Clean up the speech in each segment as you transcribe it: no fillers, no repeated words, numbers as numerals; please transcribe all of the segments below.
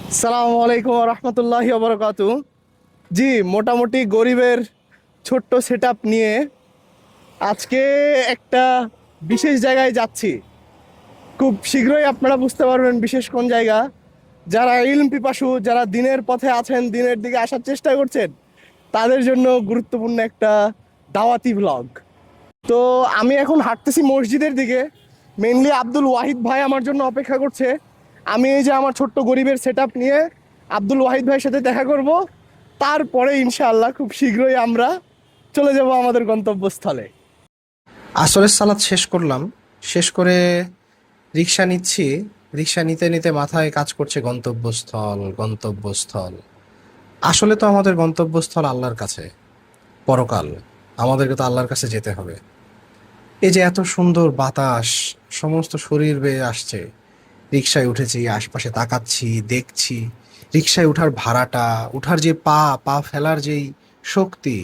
সালামু আলাইকুম রহমতুল্লাহি বরকাতু। জি, মোটামুটি গরিবের ছোট্ট সেট আপ নিয়ে আজকে একটা বিশেষ জায়গায় যাচ্ছি। খুব শীঘ্রই আপনারা বুঝতে পারবেন বিশেষ কোন জায়গা। যারা ইলম পিপাসু, যারা দিনের পথে আছেন, দিনের দিকে আসার চেষ্টা করছেন, তাদের জন্য গুরুত্বপূর্ণ একটা দাওয়াতি ব্লগ। তো আমি এখন হাঁটতেছি মসজিদের দিকে। মেইনলি আব্দুল ওয়াহিদ ভাই আমার জন্য অপেক্ষা করছে। আমি এই যে আমার ছোট্ট গরিবের সেট আপ নিয়ে আব্দুল ওয়াহিদ ভাইয়ের সাথে দেখা করব। তারপরে ইনশাআল্লাহ খুব শীঘ্রই আমরা চলে যাব আমাদের গন্তব্যস্থলে। আসরের সালাত শেষ করলাম। শেষ করে রিক্সা নিচ্ছি। রিক্সা নিতে নিতে মাথায় কাজ করছে গন্তব্যস্থল, গন্তব্যস্থল। আসলে তো আমাদের গন্তব্যস্থল আল্লাহর কাছে, পরকাল। আমাদেরকে তো আল্লাহর কাছে যেতে হবে। এই যে এত সুন্দর বাতাস সমস্ত শরীর বেয়ে আসছে, রিক্সায় উঠেছি, আশপাশে তাকাচ্ছি, দেখছি। রিক্সায় উঠার ভাড়াটা, উঠার যে পা পা ফেলার যেই শক্তি,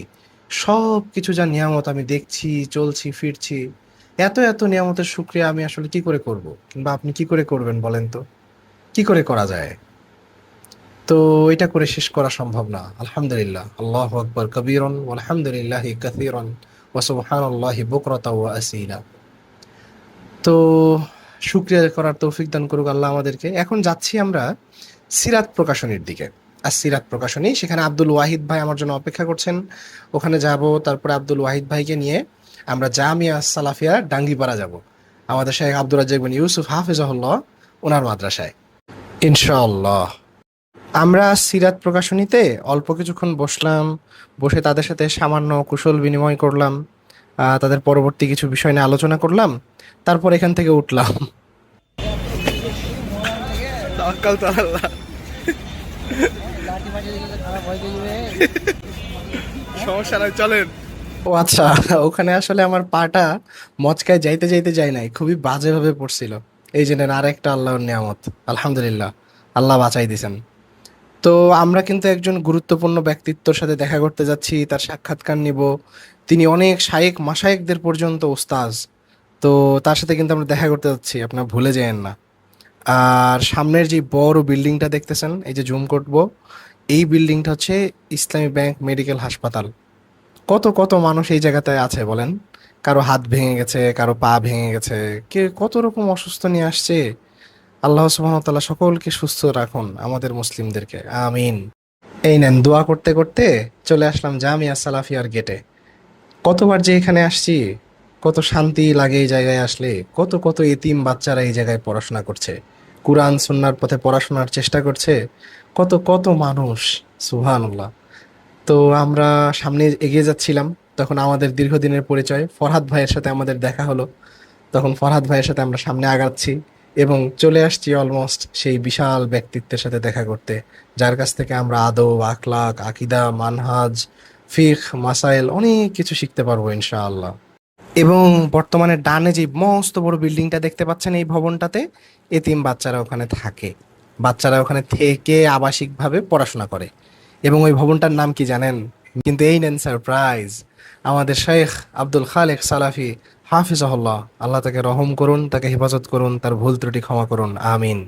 সব কিছু যা নিয়ামত আমি দেখছি, চলছি, ফিরছি। এত এত নিয়ামতের শুক্রিয়া আমি আসলে কি করে করব, কিংবা আপনি কি করে করবেন বলেন তো? কি করে করা যায়? তো এটা করে শেষ করা সম্ভব না। আলহামদুলিল্লাহ, আল্লাহু আকবার কবীরন আলহামদুলিল্লাহি কাসীরন ওয়া সুবহানাল্লাহি বুকরাতাও ওয়া আসীলা। তো শুক্রিয়া করার তৌফিক দান করুক আল্লাহ আমাদেরকে। এখন যাচ্ছি আমরা সিরাত প্রকাশনীর দিকে। আর সিরাত প্রকাশনী, সেখানে আব্দুল ওয়াহিদ ভাই আমার জন্য অপেক্ষা করছেন। ওখানে যাব, তারপরে আব্দুল ওয়াহিদ ভাইকে নিয়ে আমরা জামিয়া সালাফিয়া ডাঙ্গিপাড়া যাব, আমাদের শেখ আব্দুর রাজ্জাক বিন ইউসুফ হাফিজাহুল্লাহ ওনার মাদ্রাসায়, ইনশাআল্লাহ। আমরা সিরাত প্রকাশনীতে অল্প কিছুক্ষণ বসলাম। বসে তাদের সাথে সামান্য কুশল বিনিময় করলাম। তাদের পরবর্তী কিছু বিষয় নিয়ে আলোচনা করলাম। তারপর এখান থেকে উঠলাম। তাওয়াক্কাল তো আল্লাহ। সমস্যা নাই, চলেন। ও আচ্ছা, ওখানে আসলে আমার পাটা মচকায় যাইতে যাইতে যায় নাই, খুবই বাজেভাবে পড়ছিল। এই যে নেন আরেকটা আল্লাহর নিয়ামত। আলহামদুলিল্লাহ, আল্লাহ বাঁচাই দিছেন। তো আমরা কিন্তু একজন গুরুত্বপূর্ণ ব্যক্তিত্বর সাথে দেখা করতে যাচ্ছি, তার সাক্ষাৎকার নিব। তিনি অনেক শায়েখ মাশায়েখদের পর্যন্ত ওস্তাজ। তো তার সাথে কিন্তু আমরা দেখা করতে যাচ্ছি, আপনারা ভুলে যেয়েন না। আর সামনের যে বড় বিল্ডিংটা দেখতেছেন, এই যে জুম করব, এই বিল্ডিংটা হচ্ছে ইসলামী ব্যাংক মেডিকেল হাসপাতাল। কত কত মানুষ এই জায়গাটায় আছে বলেন। কারো হাত ভেঙে গেছে, কারো পা ভেঙে গেছে, কে কত রকম অসুস্থ নিয়ে আসছে। আল্লাহ সুবহানাহু ওয়া তাআলা সকলকে সুস্থ রাখুন, আমাদের মুসলিমদেরকে, আমিন। এই নেন, দোয়া করতে করতে চলে আসলাম জামিয়া সালাফিয়ার গেটে। কতবার যে এখানে আসছি, কত শান্তি লাগে এই জায়গায় আসলে। কত কত এতিম বাচ্চারা এই জায়গায় পড়াশোনা করছে, কুরআন সুন্নাহর পথে পড়াশোনার চেষ্টা করছে। কত কত মানুষ, সুবহানাল্লাহ। তো আমরা সামনে এগিয়ে যাচ্ছিলাম, তখন আমাদের দীর্ঘদিনের পরিচয় ফরহাদ ভাইয়ের সাথে আমাদের দেখা হলো। তখন ফরহাদ ভাইয়ের সাথে আমরা সামনে আগাচ্ছি এবং চলে আসছি অলমোস্ট সেই বিশাল ব্যক্তিত্বের সাথে দেখা করতে, যার কাছ থেকে আমরা আদব, আখলাক, আকিদা, মানহাজ, ফিকহ, মাসাইল অনেক কিছু শিখতে পারবো ইনশাআল্লাহ। এবং বর্তমানে ডানে যে মস্ত বড় বিল্ডিংটা দেখতে পাচ্ছেন, এই ভবনটাতে এতিম বাচ্চারা ওখানে থাকে। বাচ্চারা ওখানে থেকে আবাসিকভাবে পড়াশোনা করে। এবং ওই ভবনটার নাম কি জানেন? কিন্তু এই নেন সারপ্রাইজ, আমাদের শেখ আব্দুল খালেক সালাফি হাফিজাহুল্লাহ, আল্লাহ তাকে রহম করুন, তাকে হেফাজত করুন, তার ভুল ত্রুটি ক্ষমা করুন, আমিন।